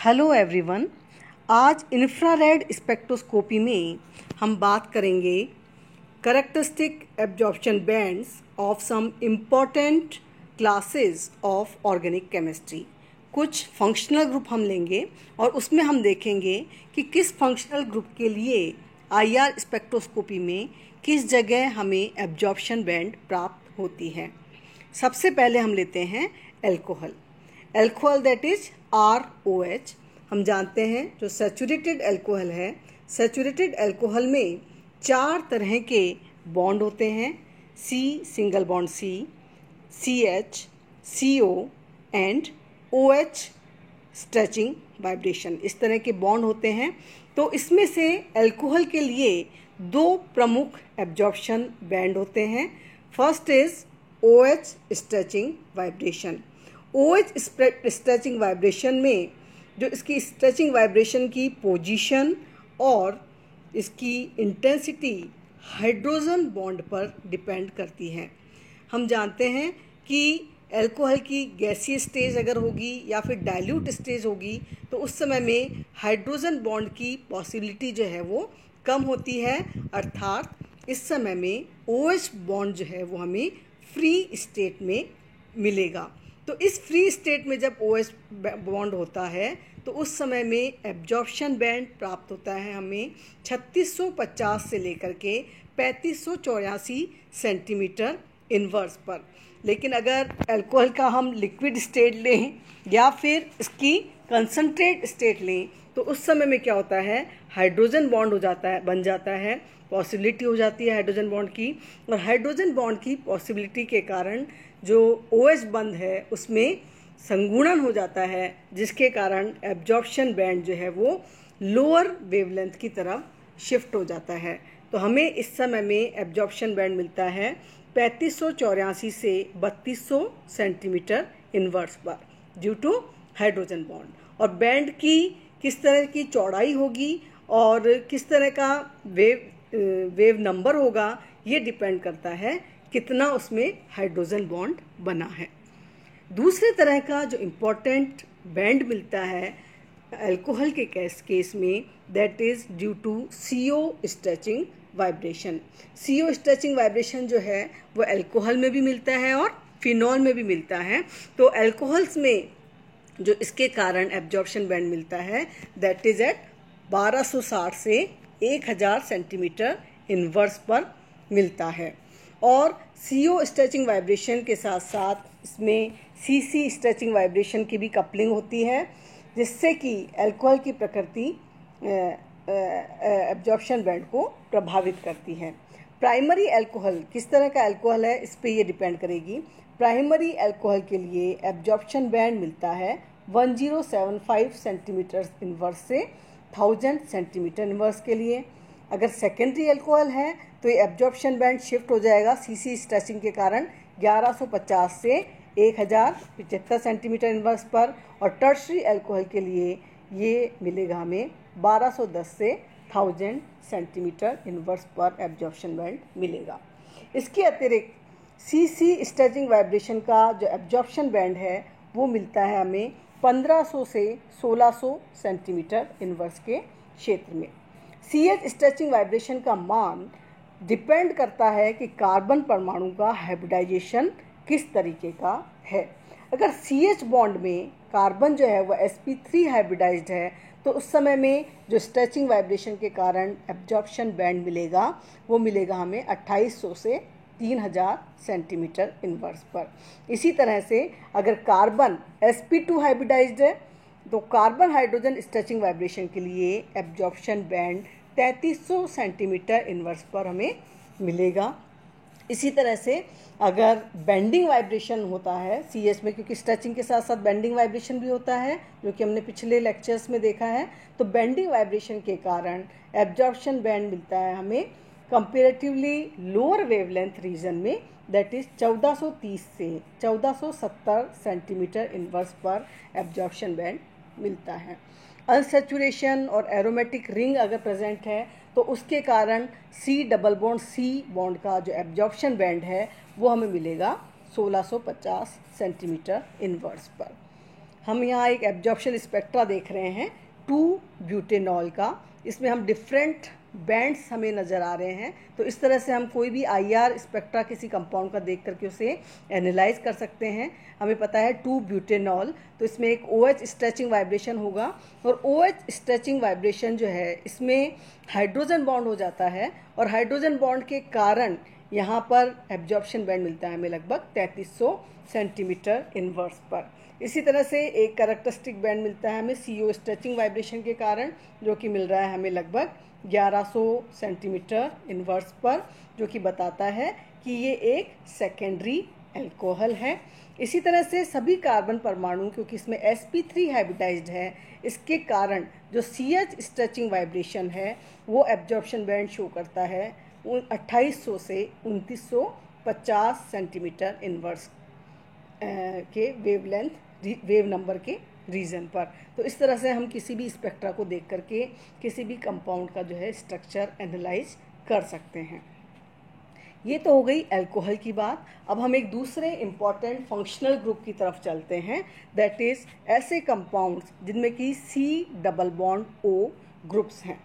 Hello everyone. आज infrared spectroscopy में हम बात करेंगे characteristic absorption bands of some important classes of organic chemistry. कुछ फंक्शनल ग्रुप हम लेंगे और उसमें हम देखेंगे कि किस फंक्शनल ग्रुप के लिए आईआर स्पेक्ट्रोस्कोपी में किस जगह हमें एब्जॉर्प्शन बैंड प्राप्त होती है। सबसे पहले हम लेते हैं अल्कोहल दैट इज ROH। हम जानते हैं जो सैचुरेटेड अल्कोहल है, सैचुरेटेड अल्कोहल में 4 तरह के बॉन्ड होते हैं, C single bond C, CH, CO and OH stretching vibration, इस तरह के बॉन्ड होते हैं। तो इसमें से अल्कोहल के लिए 2 प्रमुख एब्जॉर्प्शन बैंड होते हैं। First is OH stretching vibration. OH stretching vibration में जो इसकी स्ट्रेचिंग वाइब्रेशन की पोजीशन और इसकी इंटेंसिटी हाइड्रोजन बॉन्ड पर डिपेंड करती है। हम जानते हैं कि अल्कोहल की गैसीय स्टेज अगर होगी या फिर डाइल्यूट स्टेज होगी तो उस समय में हाइड्रोजन बॉन्ड की पॉसिबिलिटी जो है वो कम होती है, अर्थात इस समय में OH बॉन्ड जो है वो हमें फ्री स्टेट में मिलेगा। तो इस फ्री स्टेट में जब OH बॉन्ड होता है तो उस समय में एब्जॉर्प्शन बैंड प्राप्त होता है हमें 3650 से लेकर के 3584 सेंटीमीटर इनवर्स पर। लेकिन अगर अल्कोहल का हम लिक्विड स्टेट लें या फिर इसकी कंसंट्रेट स्टेट लें तो उस समय में क्या होता है, हाइड्रोजन बॉन्ड हो जाता है, बन जाता है, पॉसिबिलिटी हो जाती है हाइड्रोजन बॉन्ड की। और हाइड्रोजन बॉन्ड की पॉसिबिलिटी के कारण जो OH बंध है उसमें संगुणन हो जाता है, जिसके कारण एब्जॉर्प्शन बैंड जो है वो लोअर वेवलेंथ की तरफ शिफ्ट हो जाता है। तो हमें इस समय में एब्जॉर्प्शन बैंड मिलता है 3584 से 3200 सेंटीमीटर इनवर्स पर ड्यू टू हाइड्रोजन बॉन्ड। और बैंड की किस तरह की चौड़ाई होगी और किस तरह का वेव नंबर होगा, ये डिपेंड करता है कितना उसमें हाइड्रोजन बॉन्ड बना है। दूसरे तरह का जो इम्पोर्टेंट बैंड मिलता है अल्कोहल के केस में, that is due to CO stretching vibration. CO stretching vibration जो है वो अल्कोहल में भी मिलता है और फिनॉल में भी मिलता है। तो अल्कोहल्स में जो इसके कारण एब्जॉर्प्शन बैंड मिलता है दैट इज़ एट 1260 से 1000 सेंटीमीटर इनवर्स पर मिलता है। और CO स्ट्रेचिंग वाइब्रेशन के साथ साथ इसमें CC स्ट्रेचिंग वाइब्रेशन की भी कपलिंग होती है, जिससे कि अल्कोहल की प्रकृति एब्जॉर्प्शन बैंड को प्रभावित करती है। प्राइमरी अल्कोहल किस तरह का अल्कोहल है इस पे ये डिपेंड करेगी। प्राइमरी अल्कोहल के लिए एब्जॉर्प्शन बैंड मिलता है 1075 सेंटीमीटर इनवर्स से 1000 सेंटीमीटर इनवर्स के लिए। अगर सेकेंडरी अल्कोहल है तो ये एब्जॉर्प्शन बैंड शिफ्ट हो जाएगा CC स्ट्रेचिंग के कारण 1150 से 1075 सेंटीमीटर इनवर्स पर। और टर्शरी अल्कोहल के लिए ये मिलेगा हमें 1210 से 1000 सेंटीमीटर इनवर्स पर एब्जॉर्प्शन बैंड मिलेगा। इसके अतिरिक्त CC स्ट्रेचिंग वाइब्रेशन का जो एब्जॉर्प्शन बैंड है वो मिलता है हमें 1500 से 1600 सेंटीमीटर इनवर्स के क्षेत्र में। CH स्ट्रेचिंग वाइब्रेशन का मान डिपेंड करता है कि कार्बन परमाणु का हाइब्रिडाइजेशन किस तरीके का है। अगर CH बॉन्ड में कार्बन जो है वह sp3 हाइब्रिडाइज्ड है तो उस समय में जो स्ट्रेचिंग वाइब्रेशन के कारण एब्जॉर्प्शन बैंड मिलेगा वो मिलेगा हमें 2800 से 3000 सेंटीमीटर इनवर्स पर। इसी तरह से अगर कार्बन sp2 हाइब्रिडाइज्ड है तो कार्बन हाइड्रोजन स्ट्रेचिंग वाइब्रेशन के लिए एब्जॉर्प्शन बैंड 3300 सेंटीमीटर इनवर्स पर हमें मिलेगा। इसी तरह से अगर बेंडिंग वाइब्रेशन होता है CH में, क्योंकि स्ट्रेचिंग के साथ साथ बेंडिंग वाइब्रेशन भी होता है जो कि हमने पिछले लेक्चर्स में देखा है, तो बेंडिंग वाइब्रेशन के कारण एब्जॉर्प्शन बैंड मिलता है हमें कंपेरेटिवली लोअर वेवलेंथ रीजन में, दैट इज़ 1430 से 1470 सेंटीमीटर इनवर्स पर एब्जॉर्प्शन बैंड मिलता है। अनसैचुरेशन और एरोमेटिक रिंग अगर प्रेजेंट है तो उसके कारण C double bond C bond का जो एब्जॉर्प्शन बैंड है वो हमें मिलेगा 1650 सेंटीमीटर इनवर्स पर। हम यहाँ एक एब्जॉर्प्शन स्पेक्ट्रा देख रहे हैं 2-ब्यूटेनॉल का। इसमें हम डिफरेंट बैंड्स हमें नज़र आ रहे हैं। तो इस तरह से हम कोई भी IR स्पेक्ट्रा किसी कंपाउंड का देख करके उसे एनालाइज कर सकते हैं। हमें पता है 2-ब्यूटेनॉल, तो इसमें एक OH स्ट्रेचिंग वाइब्रेशन होगा, और OH स्ट्रेचिंग वाइब्रेशन जो है इसमें हाइड्रोजन बॉन्ड हो जाता है, और हाइड्रोजन बॉन्ड के कारण यहाँ पर एब्जॉर्प्शन बैंड मिलता है हमें लगभग 3300 सेंटीमीटर इनवर्स पर। इसी तरह से एक कैरेक्टरिस्टिक बैंड मिलता है हमें CO स्ट्रेचिंग वाइब्रेशन के कारण, जो कि मिल रहा है हमें लगभग 1100 सेंटीमीटर इनवर्स पर, जो कि बताता है कि ये एक सेकेंडरी अल्कोहल है। इसी तरह से सभी कार्बन परमाणु, क्योंकि इसमें sp3 हाइब्रिडाइज्ड है, इसके कारण जो CH स्ट्रेचिंग वाइब्रेशन है वो एब्जॉर्प्शन बैंड शो करता है 2800 से 2950 सेंटीमीटर इनवर्स के वेव नंबर के रीजन पर। तो इस तरह से हम किसी भी स्पेक्ट्रा को देख करके किसी भी कंपाउंड का जो है स्ट्रक्चर एनालाइज कर सकते हैं। ये तो हो गई अल्कोहल की बात। अब हम एक दूसरे इम्पॉर्टेंट फंक्शनल ग्रुप की तरफ चलते हैं, दैट इज़ ऐसे कंपाउंड्स जिनमें कि C+O ग्रुप्स हैं।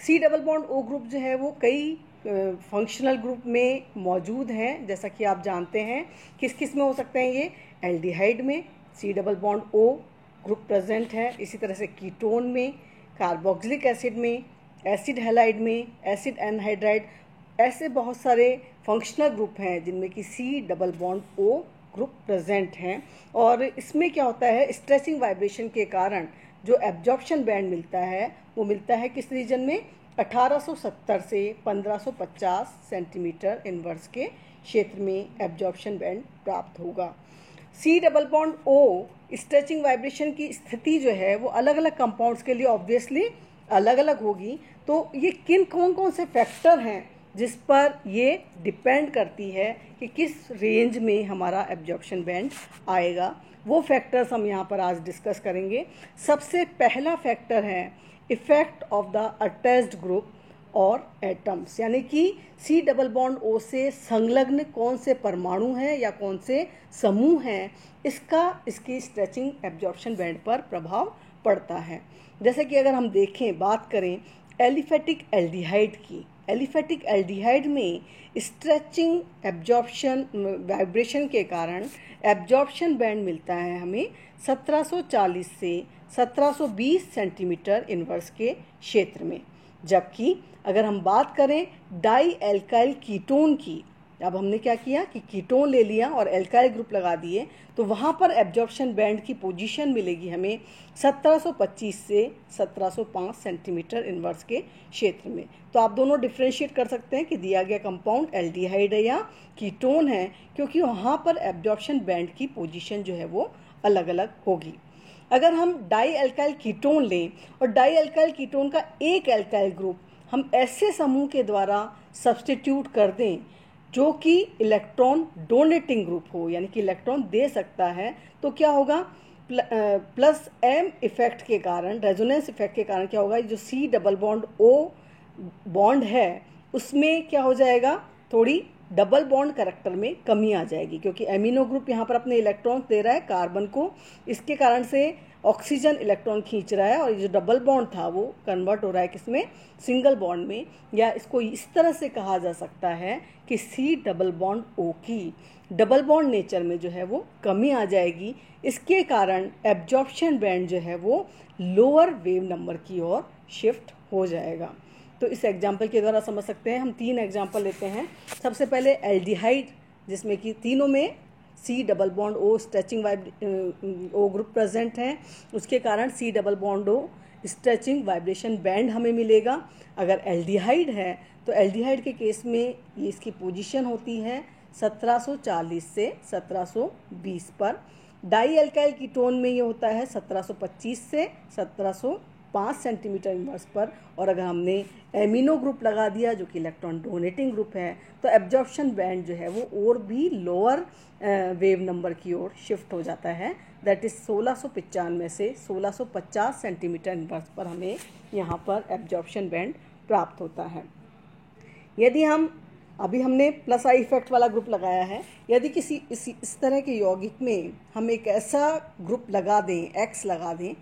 C+O ग्रुप जो है वो कई फंक्शनल ग्रुप में मौजूद हैं। जैसा कि आप जानते हैं किस किस में हो सकते हैं ये। एल्डिहाइड में C+O ग्रुप प्रेजेंट है, इसी तरह से कीटोन में, कार्बोक्सिलिक एसिड में, एसिड हैलाइड में, एसिड एनहाइड्राइड, ऐसे बहुत सारे फंक्शनल ग्रुप हैं जिनमें कि C+O ग्रुप प्रेजेंट हैं। और इसमें क्या होता है, स्ट्रेचिंग वाइब्रेशन के कारण जो एब्जॉर्प्शन बैंड मिलता है वो मिलता है किस रीजन में, 1870 से 1550 सेंटीमीटर इनवर्स के क्षेत्र में एब्जॉर्प्शन बैंड प्राप्त होगा। C+O स्ट्रेचिंग वाइब्रेशन की स्थिति जो है वो अलग अलग कंपाउंड्स के लिए ऑब्वियसली अलग अलग होगी। तो ये कौन कौन से फैक्टर हैं जिस पर ये डिपेंड करती है कि किस रेंज में हमारा एब्जॉर्प्शन बैंड आएगा, वो फैक्टर्स हम यहाँ पर आज डिस्कस करेंगे। सबसे पहला फैक्टर है effect of the attached group और एटम्स, यानी कि C+O से संलग्न कौन से परमाणु हैं या कौन से समूह हैं, इसका इसकी स्ट्रेचिंग एब्जॉर्प्शन बैंड पर प्रभाव पड़ता है। जैसे कि अगर हम देखें, बात करें एलिफेटिक एल्डिहाइड की, एलिफेटिक एल्डिहाइड में स्ट्रेचिंग एब्जॉर्प्शन वाइब्रेशन के कारण एब्जॉर्प्शन बैंड मिलता है हमें 1740 से 1720 सेंटीमीटर इनवर्स के क्षेत्र में। जबकि अगर हम बात करें डाई एल्काइल कीटोन की, अब हमने क्या किया कि कीटोन ले लिया और एल्काइल ग्रुप लगा दिए, तो वहाँ पर एब्जॉर्प्शन बैंड की पोजीशन मिलेगी हमें 1725 से 1705 सेंटीमीटर इनवर्स के क्षेत्र में। तो आप दोनों डिफ्रेंशिएट कर सकते हैं कि दिया गया कंपाउंड एल्डिहाइड है या कीटोन है, क्योंकि वहाँ पर एब्जॉर्प्शन बैंड की पोजीशन जो है वो अलग अलग होगी। अगर हम डाई एल्काइल कीटोन लें और डाई एल्काइल कीटोन का एक एल्काइल ग्रुप हम ऐसे समूह के द्वारा सब्स्टिट्यूट कर दें जो कि इलेक्ट्रॉन डोनेटिंग ग्रुप हो, यानी कि इलेक्ट्रॉन दे सकता है, तो क्या होगा, प्लस M इफेक्ट के कारण, रेजोनेंस इफेक्ट के कारण क्या होगा, जो C+O बॉन्ड है उसमें क्या हो जाएगा, थोड़ी डबल बॉन्ड कैरेक्टर में कमी आ जाएगी, क्योंकि एमिनो ग्रुप यहाँ पर अपने इलेक्ट्रॉन दे रहा है कार्बन को, इसके कारण से ऑक्सीजन इलेक्ट्रॉन खींच रहा है और ये जो डबल बॉन्ड था वो कन्वर्ट हो रहा है किसमें, सिंगल बॉन्ड में। या इसको इस तरह से कहा जा सकता है कि C+O की डबल बॉन्ड नेचर में जो है वो कमी आ जाएगी। इसके कारण एब्जॉर्प्शन बैंड जो है वो लोअर वेव नंबर की ओर शिफ्ट हो जाएगा। तो इस एग्जाम्पल के द्वारा समझ सकते हैं। हम 3 एग्जाम्पल लेते हैं। सबसे पहले एल्डिहाइड, जिसमें कि तीनों में C+O stretching O group present है, उसके कारण C+O स्ट्रेचिंग वाइब्रेशन बैंड हमें मिलेगा। अगर एल्डिहाइड है तो एल्डिहाइड के केस में ये इसकी पोजीशन होती है 1740 से 1720 पर। डाई एल्काइल कीटोन में ये होता है 1725 से 1705 सेंटीमीटर इनवर्स पर। और अगर हमने एमिनो ग्रुप लगा दिया जो कि इलेक्ट्रॉन डोनेटिंग ग्रुप है, तो एब्जॉर्प्शन बैंड जो है वो और भी लोअर वेव नंबर की ओर शिफ्ट हो जाता है, दैट इज़ 1695 से 1650 सेंटीमीटर इनवर्स पर हमें यहाँ पर एब्जॉर्प्शन बैंड प्राप्त होता है। यदि हम अभी हमने प्लस आई इफेक्ट वाला ग्रुप लगाया है। यदि किसी इस तरह के यौगिक में हम एक ऐसा ग्रुप लगा दें, एक्स लगा दें,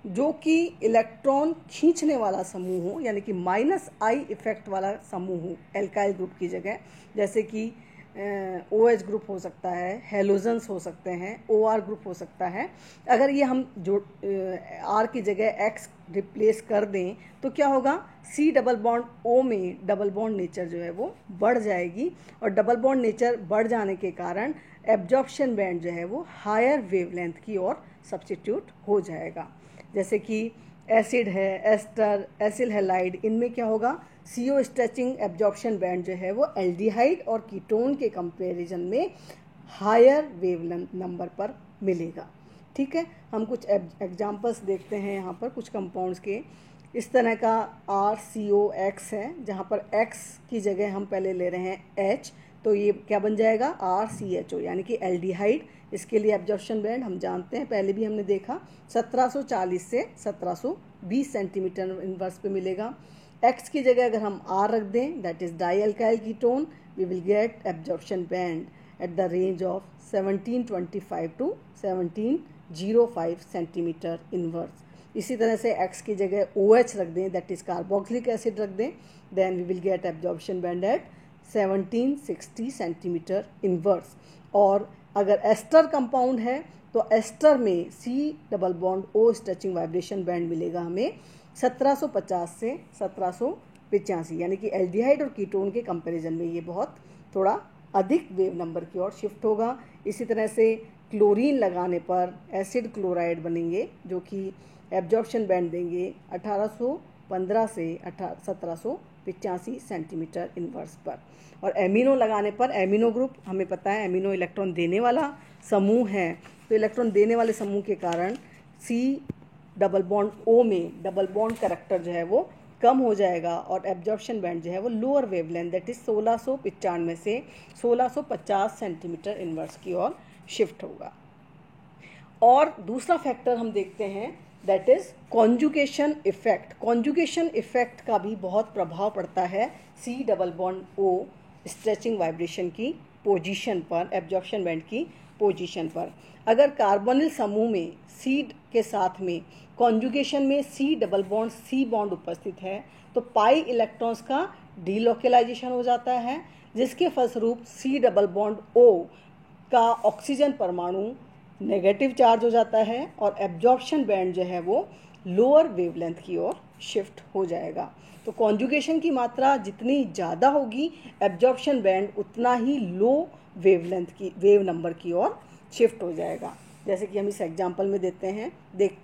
जो कि इलेक्ट्रॉन खींचने वाला समूह हो, यानी कि माइनस आई इफेक्ट वाला समूह हो एल्काइल ग्रुप की जगह, जैसे कि OH ग्रुप हो सकता है, हेलोजन्स हो सकते हैं, OR ग्रुप हो सकता है। अगर ये हम जो R की जगह X रिप्लेस कर दें तो क्या होगा, C डबल बॉन्ड O में डबल बॉन्ड नेचर जो है वो बढ़ जाएगी, और डबल बॉन्ड नेचर बढ़ जाने के कारण एब्जॉर्प्शन बैंड जो है वो हायर वेवलेंथ की ओर सब्स्टिट्यूट हो जाएगा। जैसे कि एसिड है, एस्टर, एसिल हैलाइड, इनमें क्या होगा, CO स्ट्रेचिंग एब्जॉर्प्शन बैंड जो है वो एल्डिहाइड और कीटोन के कंपैरिजन में हायर वेवलेंथ नंबर पर मिलेगा। ठीक है, हम कुछ एग्जांपल्स देखते हैं यहाँ पर कुछ कंपाउंड्स के। इस तरह का RCOX है, जहाँ पर X की जगह हम पहले ले रहे हैं H, तो ये क्या बन जाएगा, RCHO, यानी कि एल्डिहाइड। इसके लिए एब्जॉर्प्शन बैंड हम जानते हैं, पहले भी हमने देखा, 1740 से 1720 सेंटीमीटर इनवर्स पे मिलेगा। X की जगह अगर हम R रख दें, that is dialkyl ketone, we will get absorption band at the range of 1725 to 1705 centimetre inverse. इसी तरह से X की जगह OH रख दें, दैट इज कार्बोक्सिलिक एसिड रख दें, then we will get absorption band at 1760 centimetre inverse. और अगर एस्टर कंपाउंड है तो एस्टर में C double bond O stretching vibration band मिलेगा हमें 1750 से 1785, यानी कि एल्डिहाइड और कीटोन के कंपैरिजन में ये बहुत थोड़ा अधिक वेव नंबर की ओर शिफ्ट होगा। इसी तरह से क्लोरीन लगाने पर एसिड क्लोराइड बनेंगे, जो कि एब्जॉर्प्शन बैंड देंगे 1815 से 1785 सेंटीमीटर इनवर्स पर। और एमिनो लगाने पर, एमिनो ग्रुप हमें पता है एमिनो इलेक्ट्रॉन देने वाला समूह है, तो इलेक्ट्रॉन देने वाले समूह के कारण C डबल बॉन्ड O में डबल बॉन्ड करैक्टर जो है वो कम हो जाएगा, और एब्जॉर्प्शन बैंड जो है वो लोअर वेवलेंथ दैट इज 1695 से 1650 सेंटीमीटर इनवर्स की ओर शिफ्ट होगा। और दूसरा फैक्टर हम देखते हैं, that is conjugation effect. Conjugation effect का भी बहुत प्रभाव पड़ता है C double bond O stretching vibration की पोजीशन पर, एब्जॉर्प्शन बैंड की पोजीशन पर। अगर कार्बोनिल समूह में C के साथ में कॉन्जुगेशन में C double bond C bond उपस्थित है तो पाई इलेक्ट्रॉन्स का डीलोकेलाइजेशन हो जाता है, जिसके फलस्वरूप C डबल बॉन्ड O का ऑक्सीजन परमाणु नेगेटिव चार्ज हो जाता है, और एब्जॉर्प्शन बैंड जो है वो लोअर वेवलेंथ की ओर शिफ्ट हो जाएगा। तो कॉन्जुगेशन की मात्रा जितनी ज़्यादा होगी, एब्जॉर्प्शन बैंड उतना ही लो वेवलेंथ की, वेव नंबर की ओर शिफ्ट हो जाएगा। जैसे कि हम इस एग्जांपल में देखते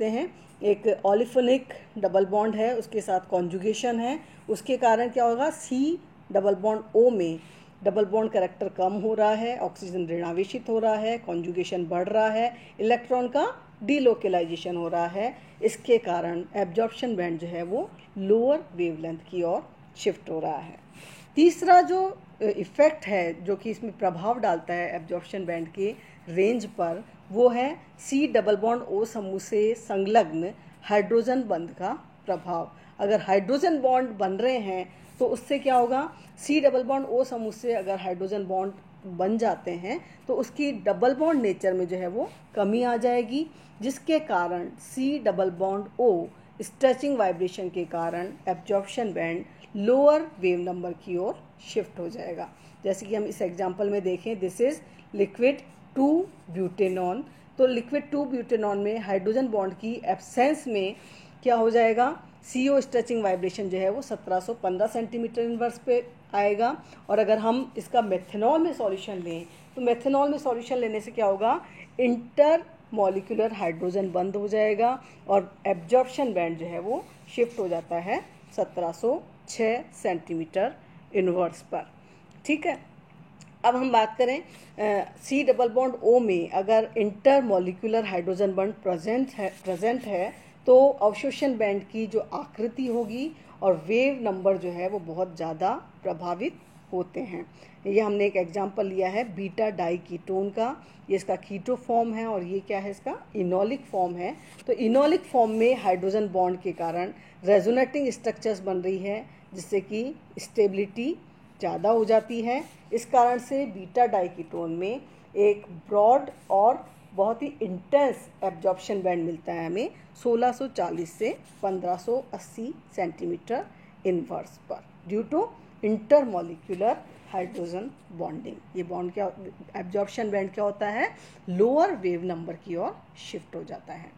हैं एक ऑलिफोनिक डबल बॉन्ड है, उसके साथ कॉन्जुगेशन है, उसके कारण क्या होगा, C डबल बॉन्ड O में डबल बॉन्ड करैक्टर कम हो रहा है, ऑक्सीजन ऋणावेशित हो रहा है, कॉन्जुगेशन बढ़ रहा है, इलेक्ट्रॉन का डीलोकेलाइजेशन हो रहा है। इसके कारण एब्जॉर्प्शन बैंड जो है वो लोअर वेवलेंथ की ओर शिफ्ट हो रहा है। तीसरा जो इफ़ेक्ट है जो कि इसमें प्रभाव डालता है एब्जॉर्प्शन बैंड के रेंज पर, वो है C डबल बॉन्ड O समूह से संलग्न हाइड्रोजन बंध का प्रभाव। अगर हाइड्रोजन बॉन्ड बन रहे हैं तो उससे क्या होगा, C डबल बॉन्ड O समूह से अगर हाइड्रोजन बॉन्ड बन जाते हैं तो उसकी डबल बॉन्ड नेचर में जो है वो कमी आ जाएगी, जिसके कारण C double bond O stretching vibration के कारण absorption band lower wave number की ओर शिफ्ट हो जाएगा। जैसे कि हम इस एग्जांपल में देखें, दिस इज लिक्विड 2 ब्यूटेनॉन। तो लिक्विड 2 ब्यूटेनॉन में हाइड्रोजन बॉन्ड की एब्सेंस में क्या हो जाएगा, CO स्ट्रेचिंग वाइब्रेशन जो है वो 1715 सेंटीमीटर इनवर्स पे आएगा। और अगर हम इसका मेथनॉल में सॉल्यूशन लें तो मेथनॉल में सॉल्यूशन लेने से क्या होगा, इंटर मॉलिक्यूलर हाइड्रोजन बंद हो जाएगा और एब्जॉर्प्शन बैंड जो है वो शिफ्ट हो जाता है 1706 सेंटीमीटर इनवर्स पर। ठीक है, अब हम बात करें C डबल बॉन्ड O में अगर इंटर मॉलिक्यूलर हाइड्रोजन बंड प्रेजेंट है तो अवशोषण बैंड की जो आकृति होगी और वेव नंबर जो है वो बहुत ज़्यादा प्रभावित होते हैं। ये हमने एक एग्जांपल लिया है बीटा डाई कीटोन का, ये इसका कीटो फॉर्म है और ये क्या है, इसका इनोलिक फॉर्म है। तो इनोलिक फॉर्म में हाइड्रोजन बॉन्ड के कारण रेजोनेटिंग स्ट्रक्चर्स बन रही है, जिससे कि स्टेबिलिटी ज़्यादा हो जाती है। इस कारण से बीटा डाइकीटोन में एक ब्रॉड और बहुत ही इंटेंस एब्जॉर्प्शन बैंड मिलता है हमें 1640 से 1580 सेंटीमीटर इनवर्स पर, due to intermolecular hydrogen bonding. ये बॉन्ड क्या, एब्जॉर्प्शन बैंड क्या होता है, लोअर वेव नंबर की ओर शिफ्ट हो जाता है।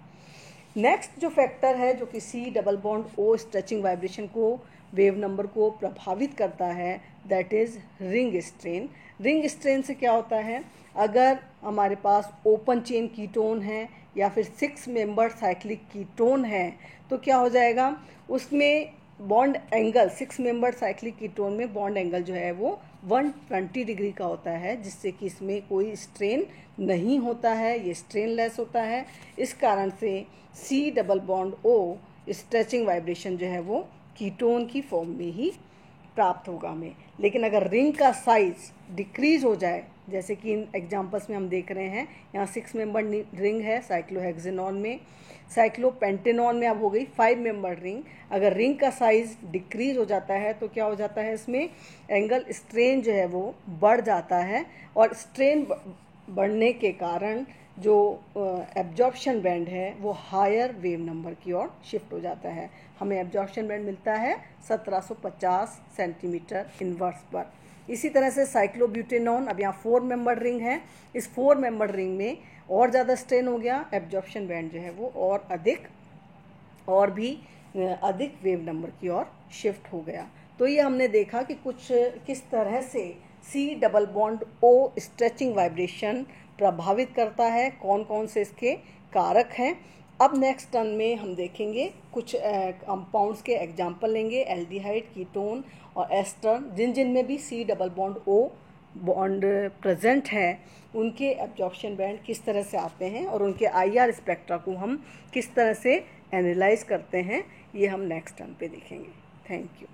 नेक्स्ट जो फैक्टर है जो कि C double bond O stretching vibration को, वेव नंबर को प्रभावित करता है, that is ring strain. Ring strain से क्या होता है, अगर हमारे पास ओपन चेन कीटोन है या फिर 6 मेंबर साइक्लिक कीटोन है तो क्या हो जाएगा, उसमें bond angle 6 member cyclic ketone में बॉन्ड एंगल जो है वो 120 डिग्री का होता है, जिससे कि इसमें कोई स्ट्रेन नहीं होता है, ये स्ट्रेनलेस होता है। इस कारण से C double bond O stretching vibration जो है वो कीटोन की फॉर्म में ही प्राप्त होगा हमें। लेकिन अगर रिंग का साइज डिक्रीज हो जाए, जैसे कि इन एग्जांपल्स में हम देख रहे हैं, यहाँ 6 मेंबर रिंग है साइक्लोहेक्सेनॉन में, साइक्लोपेंटेनॉन में अब हो गई 5 मेंबर रिंग। अगर रिंग का साइज डिक्रीज हो जाता है तो क्या हो जाता है, इसमें एंगल स्ट्रेन जो है वो बढ़ जाता है, और स्ट्रेन बढ़ने के कारण जो एब्जॉर्प्शन बैंड है वो हायर वेव नंबर की ओर शिफ्ट हो जाता है। हमें एब्जॉर्प्शन बैंड मिलता है 1750 सेंटीमीटर इनवर्स पर। इसी तरह से साइक्लोब्यूटेनॉन, अब यहाँ 4 मेंबर रिंग है, इस 4 मेंबर रिंग में और ज़्यादा स्ट्रेन हो गया, एब्जॉर्प्शन बैंड जो है वो और भी अधिक वेव नंबर की ओर शिफ्ट हो गया। तो ये हमने देखा कि किस तरह से C double bond O stretching vibration प्रभावित करता है, कौन कौन से इसके कारक हैं। अब नेक्स्ट टर्न में हम देखेंगे कुछ कंपाउंड्स के एग्जाम्पल लेंगे, एल्डिहाइड, कीटोन और एस्टर, जिन में भी C double bond O bond present है, उनके एब्जॉर्प्शन बैंड किस तरह से आते हैं और उनके आईआर स्पेक्ट्रा को हम किस तरह से एनालाइज करते हैं, ये हम नेक्स्ट टर्न पे देखेंगे। Thank you.